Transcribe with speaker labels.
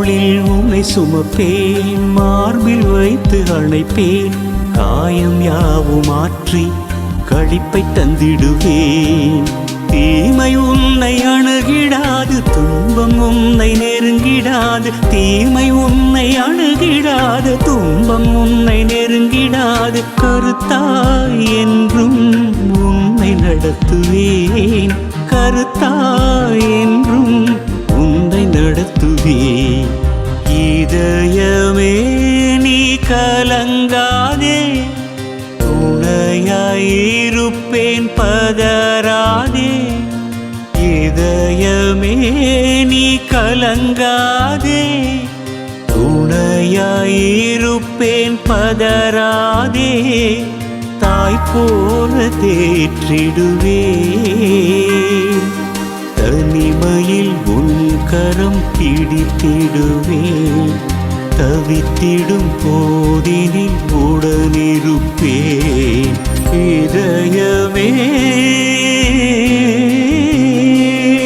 Speaker 1: தோளில் உன்னை சுமப்பேன், மார்பில் வைத்து அணைப்பேன், காயம் யாவும் மாற்றி களிப்பை தந்திடுவேன். தீமை உன்னை அணுகிடாது, துன்பம் உன்னை நெருங்கிடாது. தீமை உன்னை அணுகிடாது, துன்பம் உன்னை நெருங்கிடாது. கருத்தாய் என்றும் உன்னை நடத்துவேன், கருத்தாய் என்றும் உன்னை நடத்துவேன். இதயமே நீ கலங்காதே, துணையாயிருப்பேன் பதறாதே. இதயமே நீ கலங்காதே, துணையாயிருப்பேன் பதறாதே. தாய் போல தேற்றிடுவேன், தனிமையில் உன் கரம் பிடித்திடுவேன். தவித்திடும் போதினில் உடனிரு